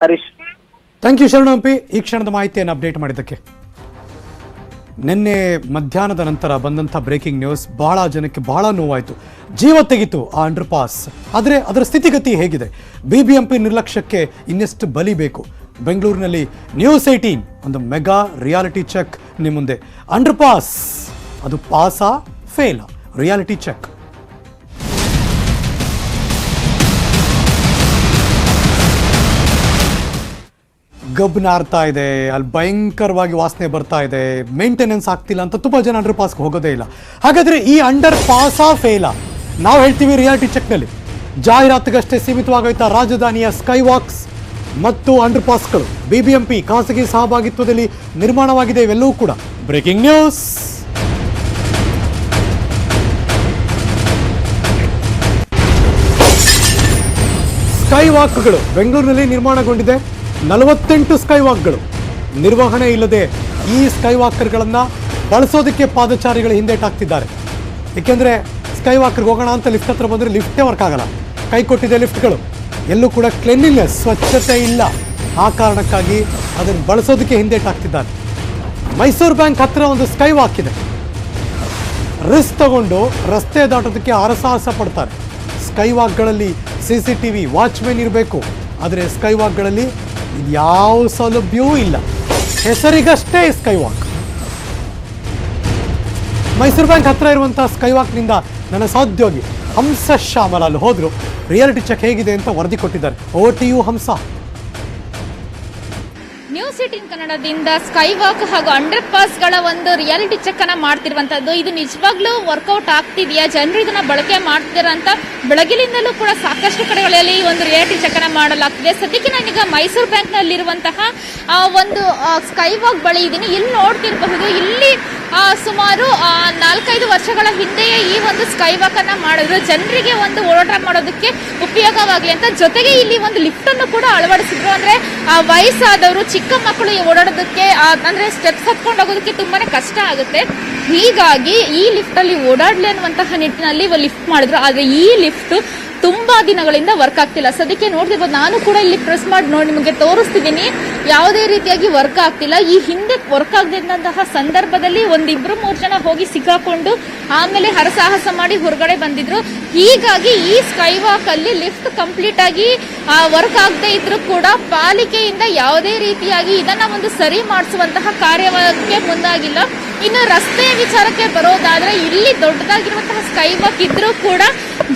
Harish. Thank you ಶರಣು ಹಂಪಿ. ಈ ಕ್ಷಣದ ಮಾಹಿತಿಯನ್ನು ಅಪ್ಡೇಟ್ ಮಾಡಿದ್ದಕ್ಕೆ. ನಿನ್ನೆ ಮಧ್ಯಾಹ್ನದ ನಂತರ ಬಂದಂಥ ಬ್ರೇಕಿಂಗ್ ನ್ಯೂಸ್ ಬಹಳ ಜನಕ್ಕೆ ಬಹಳ ನೋವಾಯಿತು. ಜೀವ ತೆಗಿತು ಆ ಅಂಡರ್ ಪಾಸ್. ಆದರೆ ಅದರ ಸ್ಥಿತಿಗತಿ ಹೇಗಿದೆ? BBMP ನಿರ್ಲಕ್ಷ್ಯಕ್ಕೆ ಇನ್ನೆಷ್ಟು ಬಲಿ ಬೇಕು? ಬೆಂಗಳೂರಿನಲ್ಲಿ ನ್ಯೂಸ್ 18 ಒಂದು ಮೆಗಾ ರಿಯಾಲಿಟಿ ಚೆಕ್ ನಿಮ್ಮ ಮುಂದೆ. ಅಂಡರ್ ಪಾಸ್ ಅದು ಪಾಸಾ ಫೇಲಾ? Reality check. ಗಬ್ ನಾರ್ತಾ ಇದೆ, ಅಲ್ಲಿ ಭಯಂಕರವಾಗಿ ವಾಸನೆ ಬರ್ತಾ ಇದೆ, ಮೇಂಟೆನೆನ್ಸ್ ಆಗ್ತಿಲ್ಲ ಅಂತ ತುಂಬ ಜನ ಅಂಡರ್ ಪಾಸ್ಗೆ ಹೋಗೋದೇ ಇಲ್ಲ. ಹಾಗಾದರೆ ಈ ಅಂಡರ್ ಪಾಸಾ ಫೇಲಾ? ನಾವು ಹೇಳ್ತೀವಿ ರಿಯಾಲಿಟಿ ಚೆಕ್ನಲ್ಲಿ ಜಾಹೀರಾತಿಗಷ್ಟೇ ಸೀಮಿತವಾಗೋಯ್ತಾ ರಾಜಧಾನಿಯ ಸ್ಕೈ ವಾಕ್ಸ್ ಮತ್ತು ಅಂಡರ್ ಪಾಸ್ಗಳು? BBMP ಖಾಸಗಿ ಸಹಭಾಗಿತ್ವದಲ್ಲಿ ನಿರ್ಮಾಣವಾಗಿದೆ. ಇವೆಲ್ಲವೂ ಕೂಡ ಬ್ರೇಕಿಂಗ್ ನ್ಯೂಸ್. ಸ್ಕೈ ವಾಕ್ಗಳು ಬೆಂಗಳೂರಿನಲ್ಲಿ ನಿರ್ಮಾಣಗೊಂಡಿದೆ. 48 ಸ್ಕೈ ವಾಕ್ಗಳು. ನಿರ್ವಹಣೆ ಇಲ್ಲದೆ ಈ ಸ್ಕೈ ವಾಕರ್ಗಳನ್ನು ಬಳಸೋದಕ್ಕೆ ಪಾದಚಾರಿಗಳು ಹಿಂದೇಟಾಗ್ತಿದ್ದಾರೆ. ಏಕೆಂದರೆ ಸ್ಕೈ ವಾಕರ್ಗೆ ಹೋಗೋಣ ಅಂತ ಲಿಫ್ಟ್ ಹತ್ರ ಬಂದರೆ ಲಿಫ್ಟೇ ವರ್ಕ್ ಆಗಲ್ಲ. ಕೈ ಕೊಟ್ಟಿದೆ ಲಿಫ್ಟ್ಗಳು. ಎಲ್ಲೂ ಕೂಡ ಕ್ಲೆನ್ಲಿನೆಸ್, ಸ್ವಚ್ಛತೆ ಇಲ್ಲ. ಆ ಕಾರಣಕ್ಕಾಗಿ ಅದನ್ನು ಬಳಸೋದಕ್ಕೆ ಹಿಂದೇಟಾಗ್ತಿದ್ದಾರೆ. ಮೈಸೂರು ಬ್ಯಾಂಕ್ ಹತ್ತಿರ ಒಂದು ಸ್ಕೈ ವಾಕ್ ಇದೆ. ರಿಸ್ಕ್ ತಗೊಂಡು ರಸ್ತೆ ದಾಟೋದಕ್ಕೆ ಹರಸಾಹಸ ಪಡ್ತಾರೆ. ಸ್ಕೈ ವಾಕ್ಗಳಲ್ಲಿ CCTV ವಾಚ್ಮೆನ್ ಇರಬೇಕು. ಆದರೆ ಸ್ಕೈ ವಾಕ್ಗಳಲ್ಲಿ ಯಾವ ಸೌಲಭ್ಯವೂ ಇಲ್ಲ. ಹೆಸರಿಗಷ್ಟೇ ಸ್ಕೈ ವಾಕ್. ಮೈಸೂರು ಬ್ಯಾಂಕ್ ಹತ್ರ ಇರುವಂಥ ಸ್ಕೈ ವಾಕ್ನಿಂದ ನನ್ನ ಸಹೋದ್ಯೋಗಿ ಹಂಸ ಶ್ಯಾಮಲ ಅಲ್ಲಿ ಹೋದ್ರು. ರಿಯಾಲಿಟಿ ಚೆಕ್ ಹೇಗಿದೆ ಅಂತ ವರದಿ ಕೊಟ್ಟಿದ್ದಾರೆ. Over to you Hamsa. News 18 ಕನ್ನಡದಿಂದ ಸ್ಕೈ ವಾಕ್ ಹಾಗೂ ಅಂಡರ್ ಪಾಸ್ಗಳ ಒಂದು ರಿಯಾಲಿಟಿ ಚೆಕ್ ಅನ್ನ ಮಾಡ್ತಿರುವಂತದ್ದು. ಇದು ನಿಜವಾಗ್ಲೂ ವರ್ಕೌಟ್ ಆಗ್ತಿದೆಯಾ, ಜನರು ಇದನ್ನ ಬಳಕೆ ಮಾಡ್ತೀರಾ ಅಂತ ಬೆಳಗಿನಿಂದಲೂ ಕೂಡ ಸಾಕಷ್ಟು ಕಡೆಗಳಲ್ಲಿ ಈ ಒಂದು ರಿಯಾಲಿಟಿ ಚೆಕ್ ಅನ್ನ ಮಾಡಲಾಗ್ತಿದೆ. ಸದ್ಯಕ್ಕೆ ನಾನೀಗ ಮೈಸೂರು ಬ್ಯಾಂಕ್ ನಲ್ಲಿರುವಂತಹ ಒಂದು ಸ್ಕೈ ವಾಕ್ ಬಳಿ ಇದ್ದೀನಿ. ಇಲ್ಲಿ ನೋಡ್ತಿರಬಹುದು, ಇಲ್ಲಿ ಸುಮಾರು 4-5 ವರ್ಷಗಳ ಹಿಂದೆಯೇ ಈ ಒಂದು ಸ್ಕೈ ವಾಕ್ ಅನ್ನ ಮಾಡಿದ್ರು, ಜನರಿಗೆ ಒಂದು ಓಡಾಟ ಮಾಡೋದಕ್ಕೆ ಉಪಯೋಗವಾಗಲಿ ಅಂತ. ಜೊತೆಗೆ ಇಲ್ಲಿ ಒಂದು ಲಿಫ್ಟ್ ಅನ್ನು ಕೂಡ ಅಳವಡಿಸಿದ್ರು. ಅಂದ್ರೆ ವಯಸ್ಸಾದವರು, ಚಿಕ್ಕ ಮಕ್ಕಳು ಓಡಾಡೋದಕ್ಕೆ ಅಂದ್ರೆ ಸ್ಟೆಪ್ಸ್ ಹತ್ಕೊಂಡು ಹೋಗೋದಕ್ಕೆ ತುಂಬಾನೇ ಕಷ್ಟ ಆಗುತ್ತೆ. ಹೀಗಾಗಿ ಈ ಲಿಫ್ಟ್ ಅಲ್ಲಿ ಓಡಾಡ್ಲಿ ಅನ್ನುವಂತಹ ನಿಟ್ಟಿನಲ್ಲಿ ಲಿಫ್ಟ್ ಮಾಡಿದ್ರು. ಆದ್ರೆ ಈ ಲಿಫ್ಟ್ ತುಂಬಾ ದಿನಗಳಿಂದ ವರ್ಕ್ ಆಗ್ತಿಲ್ಲ. ಸದ್ಯಕ್ಕೆ ನೋಡ್ತಿರ್ಬೋದು, ನಾನು ಕೂಡ ಇಲ್ಲಿ ಪ್ರೆಸ್ ಮಾಡಿ ನೋಡಿ ನಿಮಗೆ ತೋರಿಸ್ತಿದ್ದೀನಿ. ಯಾವುದೇ ರೀತಿಯಾಗಿ ವರ್ಕ್ ಆಗ್ತಿಲ್ಲ. ಈ ಹಿಂದೆ ವರ್ಕ್ ಆಗದಿದ್ದಂತಹ ಸಂದರ್ಭದಲ್ಲಿ 1-2-3 ಜನ ಹೋಗಿ ಸಿಕ್ಕಾಕೊಂಡು ಆಮೇಲೆ ಹರಸಾಹಸ ಮಾಡಿ ಹೊರಗಡೆ ಬಂದಿದ್ರು. ಹೀಗಾಗಿ ಈ ಸ್ಕೈ ವಾಕ್ ಅಲ್ಲಿ ಲಿಫ್ಟ್ ಕಂಪ್ಲೀಟ್ ಆಗಿ ವರ್ಕ್ ಆಗದೆ ಇದ್ರೂ ಕೂಡ ಪಾಲಿಕೆಯಿಂದ ಯಾವುದೇ ರೀತಿಯಾಗಿ ಇದನ್ನ ಒಂದು ಸರಿ ಮಾಡಿಸುವಂತಹ ಕಾರ್ಯಕ್ಕೆ ಮುಂದಾಗಿಲ್ಲ. ಇನ್ನು ರಸ್ತೆ ವಿಚಾರಕ್ಕೆ ಬರೋದಾದ್ರೆ, ಇಲ್ಲಿ ದೊಡ್ಡದಾಗಿರುವಂತಹ ಸ್ಕೈ ವಾಕ್ ಇದ್ರೂ ಕೂಡ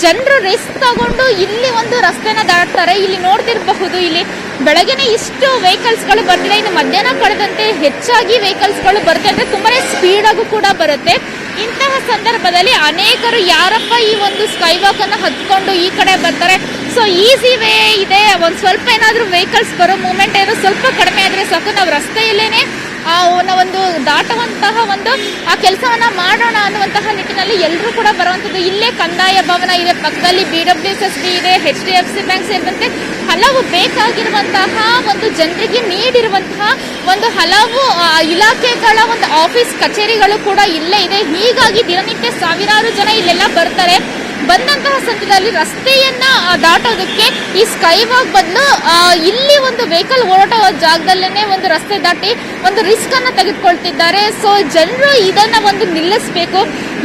ಜನರು ರಿಸ್ಕ್ ತಗೊಂಡು ಇಲ್ಲಿ ಒಂದು ರಸ್ತೆನ ದಾಟ್ತಾರೆ. ಇಲ್ಲಿ ನೋಡ್ತಿರಬಹುದು, ಇಲ್ಲಿ ಬೆಳಗ್ಗೆನೆ ಇಷ್ಟು ವೆಹಿಕಲ್ಸ್ ಗಳು ಬರ್ತಿದೆ. ಇನ್ನು ಮಧ್ಯಾಹ್ನ ಕಳೆದಂತೆ ಹೆಚ್ಚಾಗಿ ವೆಹಿಕಲ್ಸ್ ಗಳು ಬರುತ್ತೆ. ಅಂದ್ರೆ ತುಂಬಾನೇ ಸ್ಪೀಡ್ ಆಗು ಕೂಡ ಬರುತ್ತೆ. ಇಂತಹ ಸಂದರ್ಭದಲ್ಲಿ ಅನೇಕರು ಯಾರಪ್ಪ ಈ ಒಂದು ಸ್ಕೈ ವಾಕ್ ಅನ್ನ ಹತ್ಕೊಂಡು ಈ ಕಡೆ ಬರ್ತಾರೆ, ಸೊ ಈಸಿ ವೇ ಇದೆ, ಒಂದ್ ಸ್ವಲ್ಪ ಏನಾದ್ರೂ ವೆಹಿಕಲ್ಸ್ ಬರೋ ಮೂವ್ಮೆಂಟ್ ಏನೋ ಸ್ವಲ್ಪ ಕಡಿಮೆ ಆದ್ರೆ ಸಾಕು, ನಾವು ರಸ್ತೆಯಲ್ಲೇನೆ ಒಂದು ದಾಟುವಂತಹ ಒಂದು ಆ ಕೆಲಸವನ್ನ ಮಾಡೋಣ ಅನ್ನುವಂತಹ ನಿಟ್ಟಿನಲ್ಲಿ ಎಲ್ಲರೂ ಕೂಡ ಬರುವಂತದ್ದು. ಇಲ್ಲೇ ಕಂದಾಯ ಭವನ ಇದೆ, ಪಕ್ಕದಲ್ಲಿ BWSSB ಇದೆ, HDFC ಬ್ಯಾಂಕ್ ಸೇರಿದಂತೆ ಹಲವು ಬೇಕಾಗಿರುವಂತಹ ಒಂದು ಜನರಿಗೆ ನೀಡಿರುವಂತಹ ಒಂದು ಹಲವು ಇಲಾಖೆಗಳ ಒಂದು ಆಫೀಸ್ ಕಚೇರಿಗಳು ಕೂಡ ಇಲ್ಲೇ ಇದೆ. ಹೀಗಾಗಿ ದಿನನಿತ್ಯ ಸಾವಿರಾರು ಜನ ಇಲ್ಲೆಲ್ಲ ಬರ್ತಾರೆ. ಬಂದಂತಹ ಸಂದರ್ಭದಲ್ಲಿ ರಸ್ತೆಯನ್ನ ದಾಟೋದಕ್ಕೆ ಈ ಸ್ಕೈ ವಾಕ್ ಬದಲು ಇಲ್ಲಿ ಒಂದು ವೆಹಿಕಲ್ ಓಡಾಟೋ ಜಾಗದಲ್ಲೇನೆ ಒಂದು ರಸ್ತೆ ದಾಟಿ ಒಂದು ರಿಸ್ಕ್ ಅನ್ನ ತೆಗೆದುಕೊಳ್ತಿದ್ದಾರೆ. ಸೊ ಜನರು ಇದನ್ನ ಒಂದು ನಿಲ್ಲಿಸಬೇಕು.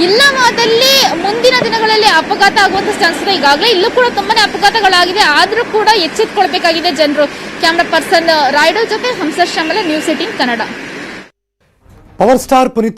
ಇಲ್ಲವಾದಲ್ಲಿ ಮುಂದಿನ ದಿನಗಳಲ್ಲಿ ಅಪಘಾತ ಆಗುವಂತ ಚಾನ್ಸ್ ಇದೆ. ಈಗಾಗಲೇ ಇಲ್ಲೂ ಕೂಡ ತುಂಬಾನೇ ಅಪಘಾತಗಳಾಗಿದೆ. ಆದ್ರೂ ಕೂಡ ಎಚ್ಚೆತ್ತುಕೊಳ್ಬೇಕಾಗಿದೆ ಜನರು. ಕ್ಯಾಮ್ರಾ ಪರ್ಸನ್ ರಾಯ್ಡೋ ಜೊತೆ Hamsa Shyamala, news 18 Kannada. Power star Puneeth